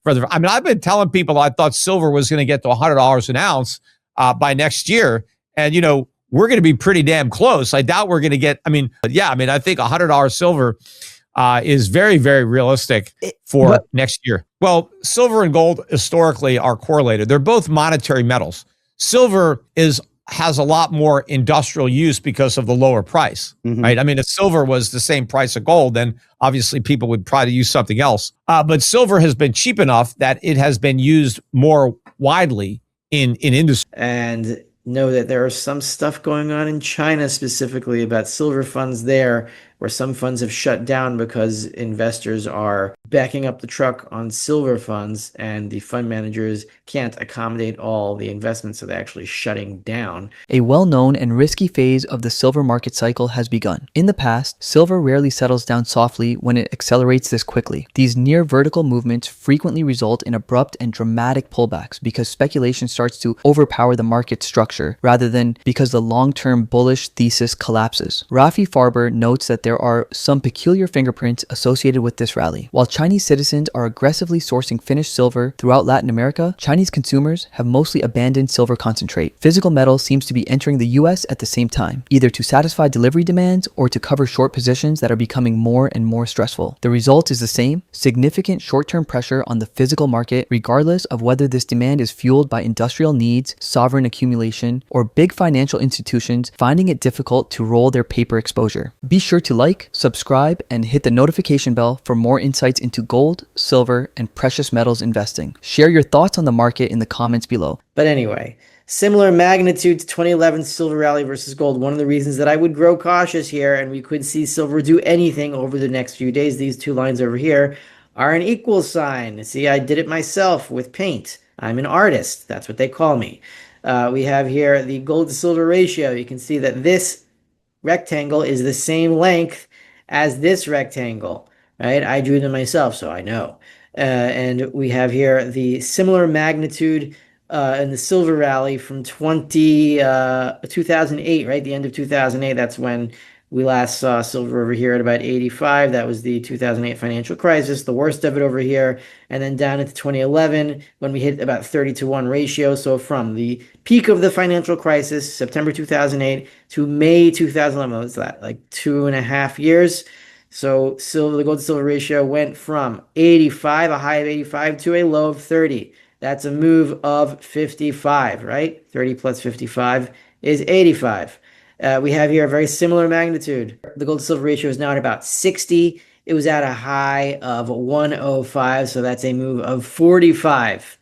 I mean, I've been telling people I thought silver was going to get to $100 an ounce by next year. And, we're going to be pretty damn close. I doubt we're going to get, I think $100 silver is very, very realistic for next year. Well, silver and gold historically are correlated. They're both monetary metals. Silver has a lot more industrial use because of the lower price, right? I mean, if silver was the same price of gold, then obviously people would try to use something else. But silver has been cheap enough that it has been used more widely in industry. And know that there is some stuff going on in China specifically about silver funds there, where some funds have shut down because investors are backing up the truck on silver funds and the fund managers can't accommodate all the investments, so they're actually shutting down. A well-known and risky phase of the silver market cycle has begun. In the past, silver rarely settles down softly when it accelerates this quickly. These near vertical movements frequently result in abrupt and dramatic pullbacks because speculation starts to overpower the market structure rather than because the long-term bullish thesis collapses. Rafi Farber notes that there are some peculiar fingerprints associated with this rally. While Chinese citizens are aggressively sourcing finished silver throughout Latin America, Chinese consumers have mostly abandoned silver concentrate. Physical metal seems to be entering the US at the same time, either to satisfy delivery demands or to cover short positions that are becoming more and more stressful. The result is the same: significant short-term pressure on the physical market, regardless of whether this demand is fueled by industrial needs, sovereign accumulation, or big financial institutions finding it difficult to roll their paper exposure. Be sure to like, subscribe, and hit the notification bell for more insights into gold, silver, and precious metals investing. Share your thoughts on the market in the comments below. But anyway, similar magnitude to 2011 silver rally versus gold. One of the reasons that I would grow cautious here, and we could see silver do anything over the next few days, these two lines over here are an equal sign. See, I did it myself with paint. I'm an artist. That's what they call me. We have here the gold to silver ratio. You can see that this rectangle is the same length as this rectangle, right? I drew them myself, so I know. And we have here the similar magnitude in the silver rally from 2008, right? The end of 2008, that's when we last saw silver over here at about 85. That was the 2008 financial crisis, the worst of it over here. And then down into 2011, when we hit about 30-to-1 ratio. So from the peak of the financial crisis, September 2008, to May 2011, what's that, like 2.5 years? So the gold to silver ratio went from 85, a high of 85, to a low of 30. That's a move of 55, right? 30 plus 55 is 85. We have here a very similar magnitude. The gold to silver ratio is now at about 60. It was at a high of 105, so that's a move of 45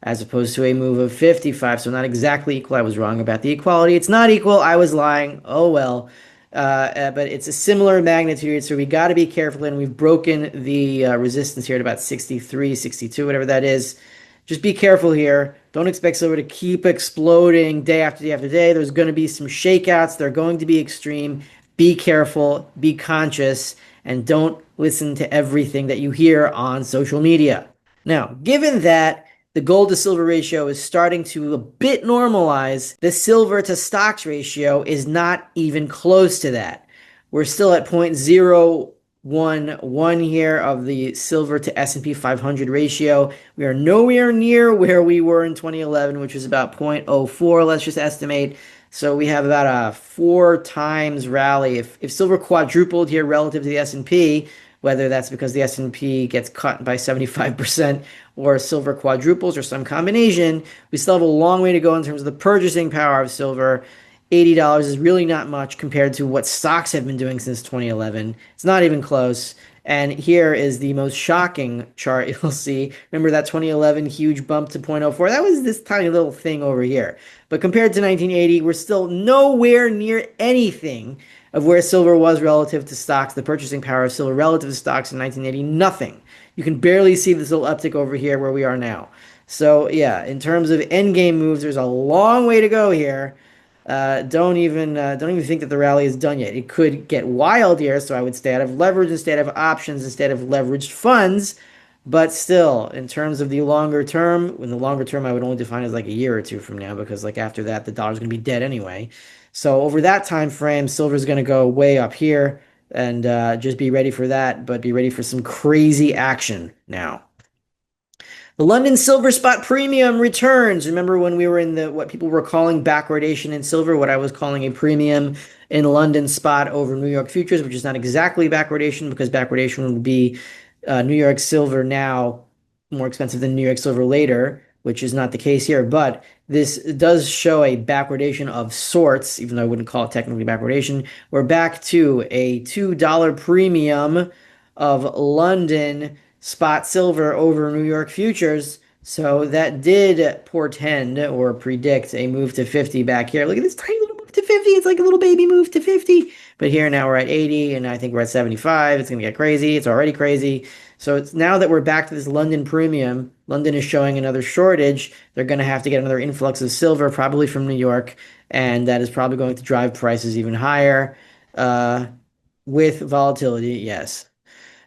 as opposed to a move of 55. So not exactly equal. I was wrong about the equality. It's not equal. I was lying. Oh well. But it's a similar magnitude, so we got to be careful, and we've broken the resistance here at about 63, 62, whatever that is. Just be careful here. Don't expect silver to keep exploding day after day after day. There's going to be some shakeouts. They're going to be extreme. Be careful, be conscious, and don't listen to everything that you hear on social media. Now, given that the gold to silver ratio is starting to a bit normalize, the silver to stocks ratio is not even close to that. We're still at 0.011 here of the silver to S&P 500 ratio. We are nowhere near where we were in 2011, which was about 0.04, let's just estimate. So we have about a 4 times rally. If silver quadrupled here relative to the S&P, whether that's because the S&P gets cut by 75% or silver quadruples or some combination, we still have a long way to go in terms of the purchasing power of silver. $80 is really not much compared to what stocks have been doing since 2011. It's not even close. And here is the most shocking chart you'll see. Remember that 2011 huge bump to 0.04? That was this tiny little thing over here. But compared to 1980, we're still nowhere near anything of where silver was relative to stocks. The purchasing power of silver relative to stocks in 1980, nothing. You can barely see this little uptick over here where we are now. So yeah, in terms of endgame moves, there's a long way to go here. Don't even think that the rally is done yet. It could get wild here, so I would stay out of leverage instead of options, instead of leveraged funds. But still, in terms of the longer term, in the longer term, I would only define as like a year or two from now, because like after that, the dollar's going to be dead anyway. So over that time frame, silver's going to go way up here, and just be ready for that, but be ready for some crazy action now. The London silver spot premium returns. Remember when we were in the what people were calling backwardation in silver, what I was calling a premium in London spot over New York futures, which is not exactly backwardation because backwardation would be New York silver now more expensive than New York silver later, which is not the case here. But this does show a backwardation of sorts, even though I wouldn't call it technically backwardation. We're back to a $2 premium of London spot silver over New York futures. So that did portend or predict a move to 50 back here. Look at this tiny little move to 50. It's like a little baby move to 50. But here now we're at 80 and I think we're at 75. It's going to get crazy. It's already crazy. So it's now that we're back to this London premium, London is showing another shortage. They're going to have to get another influx of silver, probably from New York. And that is probably going to drive prices even higher with volatility. Yes.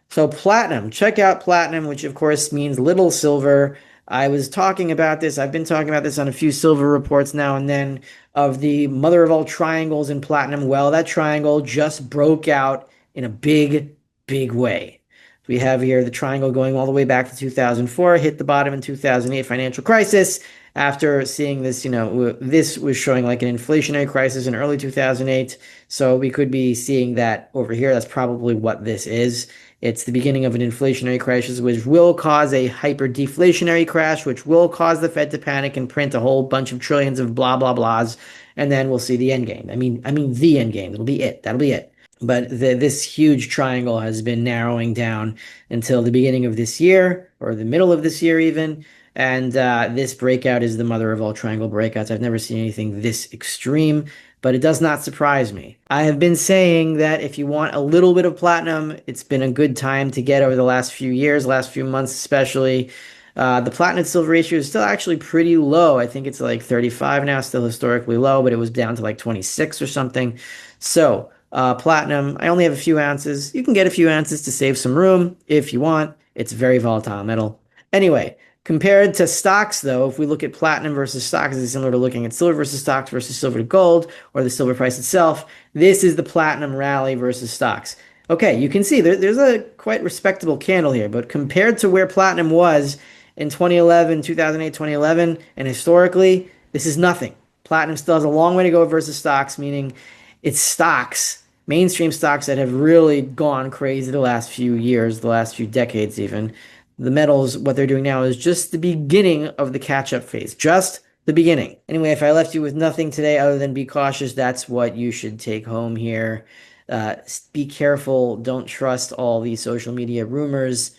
So platinum, check out platinum, which of course means little silver. I was talking about this. I've been talking about this on a few silver reports now and then of the mother of all triangles in platinum. Well, that triangle just broke out in a big, big way. We have here the triangle going all the way back to 2004, hit the bottom in 2008 financial crisis. After seeing this, this was showing like an inflationary crisis in early 2008. So we could be seeing that over here. That's probably what this is. It's the beginning of an inflationary crisis, which will cause a hyper deflationary crash, which will cause the Fed to panic and print a whole bunch of trillions of blah, blah, blahs. And then we'll see the end game. I mean, the end game. It'll be it. That'll be it. But this huge triangle has been narrowing down until the beginning of this year or the middle of this year even. And this breakout is the mother of all triangle breakouts. I've never seen anything this extreme, but it does not surprise me. I have been saying that if you want a little bit of platinum, it's been a good time to get over the last few years, last few months especially. The platinum silver ratio is still actually pretty low. I think it's like 35 now, still historically low, but it was down to like 26 or something. So platinum, I only have a few ounces. You can get a few ounces to save some room if you want. It's a very volatile metal. Anyway, compared to stocks, though, if we look at platinum versus stocks, it's similar to looking at silver versus stocks versus silver to gold, or the silver price itself. This is the platinum rally versus stocks. Okay, you can see there's a quite respectable candle here, but compared to where platinum was in 2011, 2008, 2011, and historically, this is nothing. Platinum still has a long way to go versus stocks, meaning it's stocks, mainstream stocks that have really gone crazy the last few years, the last few decades even. The metals, what they're doing now is just the beginning of the catch-up phase. Just the beginning. Anyway, if I left you with nothing today other than be cautious, that's what you should take home here. Be careful. Don't trust all these social media rumors.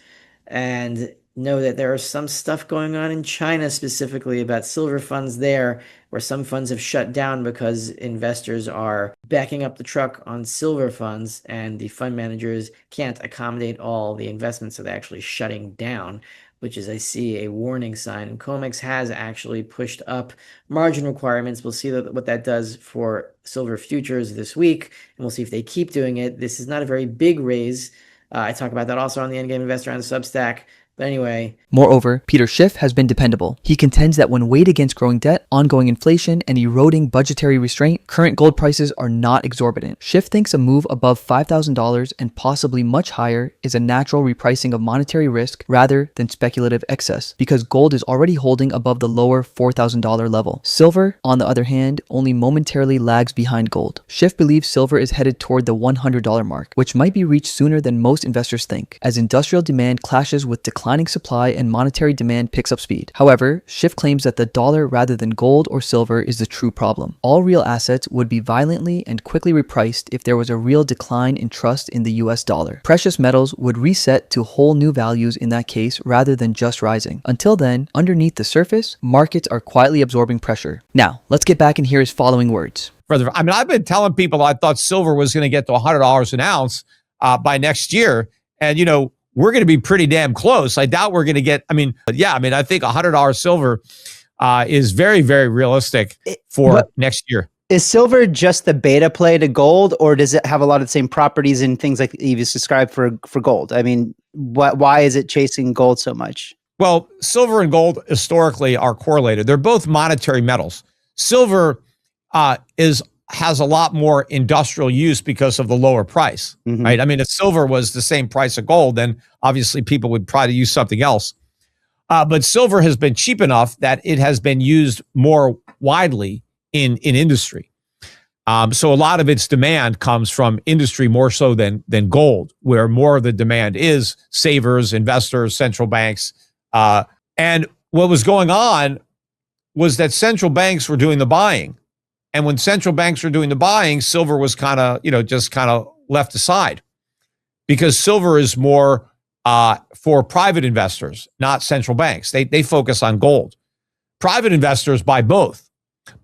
And know that there is some stuff going on in China specifically about silver funds there, where some funds have shut down because investors are backing up the truck on silver funds and the fund managers can't accommodate all the investments, so they're actually shutting down, which is, I see, a warning sign. And COMEX has actually pushed up margin requirements. We'll see what that does for silver futures this week, and we'll see if they keep doing it. This is not a very big raise. I talk about that also on the Endgame Investor on the Substack. But anyway. Moreover, Peter Schiff has been dependable. He contends that when weighed against growing debt, ongoing inflation, and eroding budgetary restraint, current gold prices are not exorbitant. Schiff thinks a move above $5,000 and possibly much higher is a natural repricing of monetary risk rather than speculative excess, because gold is already holding above the lower $4,000 level. Silver, on the other hand, only momentarily lags behind gold. Schiff believes silver is headed toward the $100 mark, which might be reached sooner than most investors think, as industrial demand clashes with declining supply and monetary demand picks up speed. However, Schiff claims that the dollar rather than gold or silver is the true problem. All real assets would be violently and quickly repriced if there was a real decline in trust in the US dollar. Precious metals would reset to whole new values in that case rather than just rising. Until then, underneath the surface, markets are quietly absorbing pressure. Now, let's get back and hear his following words. I mean, I've been telling people I thought silver was going to get to $100 an ounce by next year. And, we're going to be pretty damn close. I doubt we're going to get, I think $100 silver is very, very realistic for next year. Is silver just the beta play to gold, or does it have a lot of the same properties and things like you've described for gold? I mean, why is it chasing gold so much? Well, silver and gold historically are correlated. They're both monetary metals. Silver has a lot more industrial use because of the lower price, right? I mean, if silver was the same price of gold, then obviously people would probably use something else. But silver has been cheap enough that it has been used more widely in industry. So a lot of its demand comes from industry more so than gold, where more of the demand is savers, investors, central banks. And what was going on was that central banks were doing the buying. And when central banks were doing the buying, silver was kind of, just kind of left aside, because silver is more for private investors, not central banks. They focus on gold. Private investors buy both,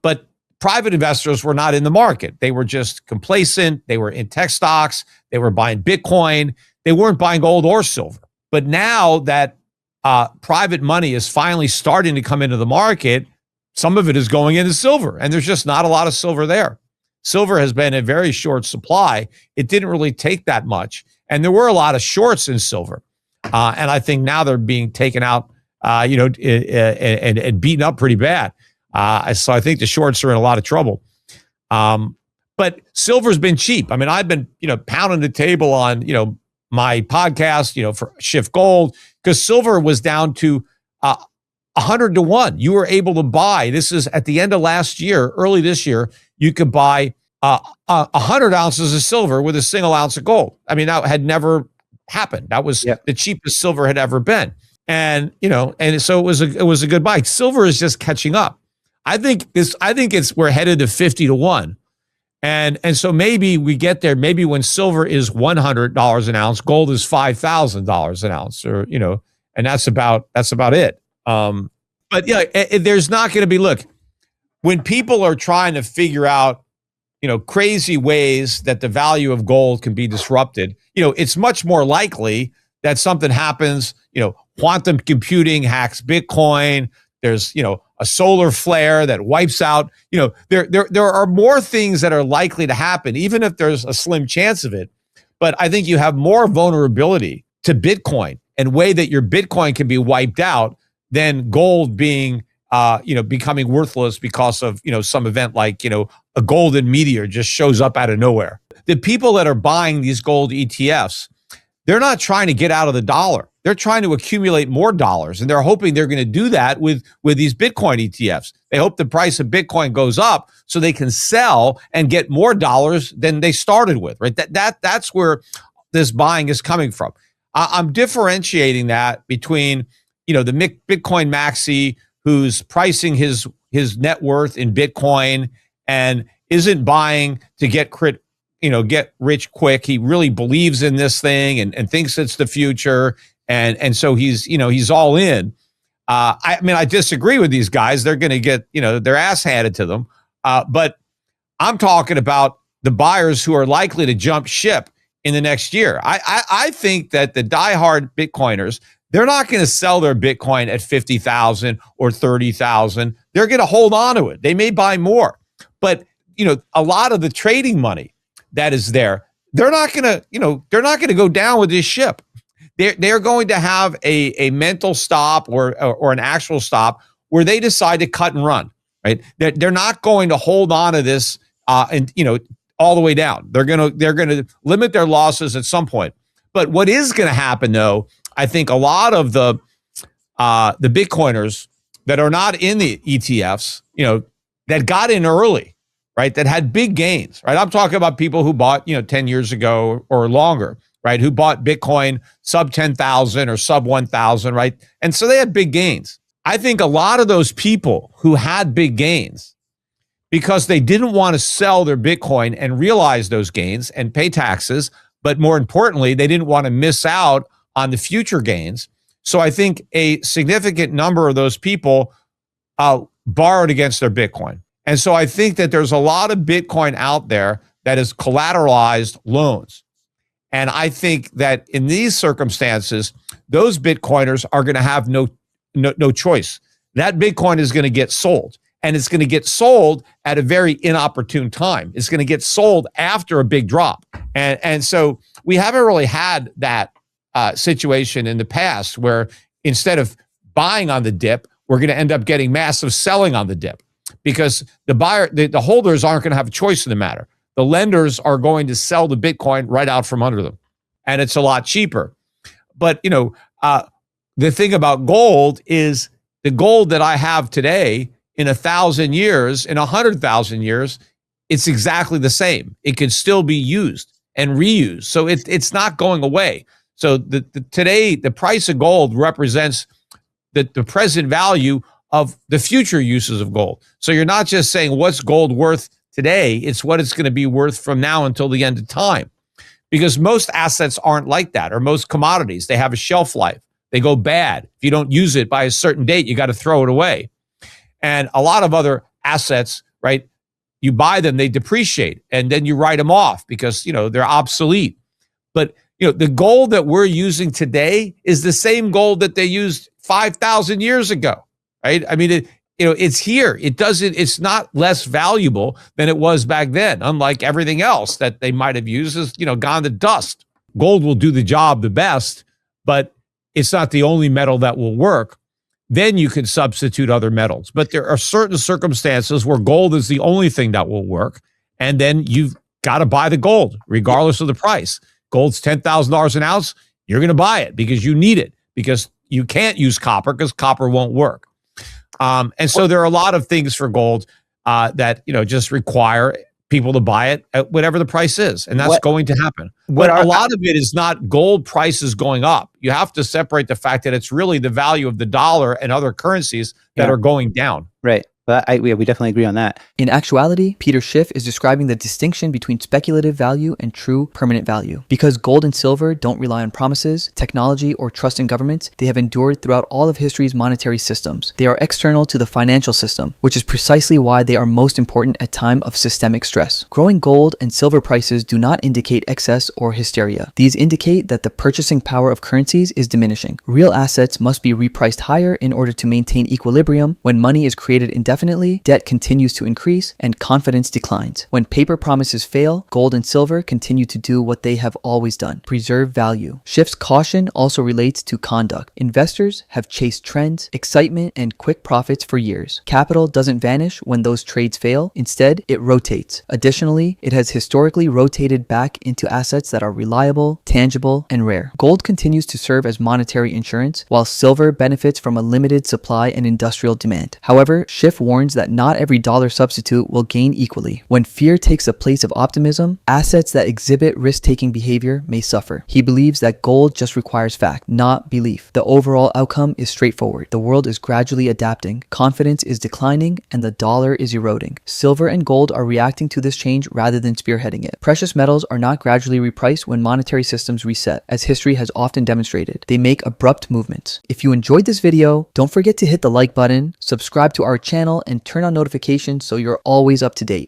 but private investors were not in the market. They were just complacent. They were in tech stocks. They were buying Bitcoin. They weren't buying gold or silver. But now that private money is finally starting to come into the market, some of it is going into silver, and there's just not a lot of silver there. Silver has been in very short supply. It didn't really take that much, and there were a lot of shorts in silver. And I think now they're being taken out, and beaten up pretty bad. So I think the shorts are in a lot of trouble. But silver's been cheap. I mean, I've been, pounding the table on, my podcast, for Schiff Gold, because silver was down to 100 to 1. You were able to buy, this is at the end of last year, early this year, you could buy 100 ounces of silver with a single ounce of gold. I mean, that had never happened. That was the cheapest silver had ever been. And, and so it was a good buy. Silver is just catching up. I think we're headed to 50 to 1. And so maybe we get there, maybe when silver is $100 an ounce, gold is $5,000 an ounce, or, and that's about it. But there's not going to be, look, when people are trying to figure out, crazy ways that the value of gold can be disrupted, it's much more likely that something happens, quantum computing hacks Bitcoin. There's, a solar flare that wipes out, there are more things that are likely to happen, even if there's a slim chance of it. But I think you have more vulnerability to Bitcoin and way that your Bitcoin can be wiped out than gold being, becoming worthless because of, some event like, a golden meteor just shows up out of nowhere. The people that are buying these gold ETFs, they're not trying to get out of the dollar. They're trying to accumulate more dollars, and they're hoping they're going to do that with these Bitcoin ETFs. They hope the price of Bitcoin goes up so they can sell and get more dollars than they started with, right? That's where this buying is coming from. I'm differentiating that between, the Bitcoin maxi who's pricing his net worth in Bitcoin and isn't buying to get rich quick. He really believes in this thing and thinks it's the future. And so he's all in. I disagree with these guys. They're going to get, their ass handed to them. But I'm talking about the buyers who are likely to jump ship in the next year. I think that the diehard Bitcoiners, they're not going to sell their Bitcoin at 50,000 or 30,000. They're going to hold on to it. They may buy more, but a lot of the trading money that is there, they're not going to go down with this ship. They're going to have a mental stop or an actual stop where they decide to cut and run. Right? They're not going to hold on to this all the way down. They're going to limit their losses at some point. But what is going to happen, though, I think a lot of the Bitcoiners that are not in the ETFs, that got in early, right, that had big gains, right? I'm talking about people who bought, 10 years ago or longer, right, who bought Bitcoin sub 10,000 or sub 1,000, right? And so they had big gains. I think a lot of those people who had big gains, because they didn't want to sell their Bitcoin and realize those gains and pay taxes, but more importantly, they didn't want to miss out on the future gains. So I think a significant number of those people borrowed against their Bitcoin. And so I think that there's a lot of Bitcoin out there that is collateralized loans. And I think that in these circumstances, those Bitcoiners are going to have no choice. That Bitcoin is going to get sold, and it's going to get sold at a very inopportune time. It's going to get sold after a big drop. And so we haven't really had that situation in the past where instead of buying on the dip, we're going to end up getting massive selling on the dip, because the holders aren't going to have a choice in the matter. The lenders are going to sell the Bitcoin right out from under them, and it's a lot cheaper. But, the thing about gold is the gold that I have today in 1,000 years, in 100,000 years, it's exactly the same. It can still be used and reused. So it's not going away. So today, the price of gold represents the present value of the future uses of gold. So you're not just saying what's gold worth today, it's what it's going to be worth from now until the end of time. Because most assets aren't like that, or most commodities, they have a shelf life. They go bad. If you don't use it by a certain date, you got to throw it away. And a lot of other assets, right? You buy them, they depreciate, and then you write them off because, they're obsolete. But, the gold that we're using today is the same gold that they used 5,000 years ago, right? I mean, it's here. It's not less valuable than it was back then, unlike everything else that they might have used has, gone to dust. Gold will do the job the best, but it's not the only metal that will work. Then you can substitute other metals. But there are certain circumstances where gold is the only thing that will work. And then you've got to buy the gold, regardless of the price. Gold's $10,000 an ounce. You're going to buy it because you need it, because you can't use copper because copper won't work. And so there are a lot of things for gold that, just require people to buy it at whatever the price is. And that's going to happen. But a lot of it is not gold prices going up. You have to separate the fact that it's really the value of the dollar and other currencies that are going down. Right. But we definitely agree on that. In actuality, Peter Schiff is describing the distinction between speculative value and true permanent value. Because gold and silver don't rely on promises, technology, or trust in governments, they have endured throughout all of history's monetary systems. They are external to the financial system, which is precisely why they are most important at time of systemic stress. Growing gold and silver prices do not indicate excess or hysteria. These indicate that the purchasing power of currencies is diminishing. Real assets must be repriced higher in order to maintain equilibrium. When money is created indefinitely, debt continues to increase and confidence declines. When paper promises fail, gold and silver continue to do what they have always done: preserve value. Schiff's caution also relates to conduct. Investors have chased trends, excitement, and quick profits for years. Capital doesn't vanish when those trades fail. Instead, it rotates. Additionally, it has historically rotated back into assets that are reliable, tangible, and rare. Gold continues to serve as monetary insurance, while silver benefits from a limited supply and industrial demand. However, Schiff warns that not every dollar substitute will gain equally. When fear takes the place of optimism, assets that exhibit risk-taking behavior may suffer. He believes that gold just requires fact, not belief. The overall outcome is straightforward. The world is gradually adapting, confidence is declining, and the dollar is eroding. Silver and gold are reacting to this change rather than spearheading it. Precious metals are not gradually repriced when monetary systems reset, as history has often demonstrated. They make abrupt movements. If you enjoyed this video, don't forget to hit the like button, subscribe to our channel, and turn on notifications so you're always up to date.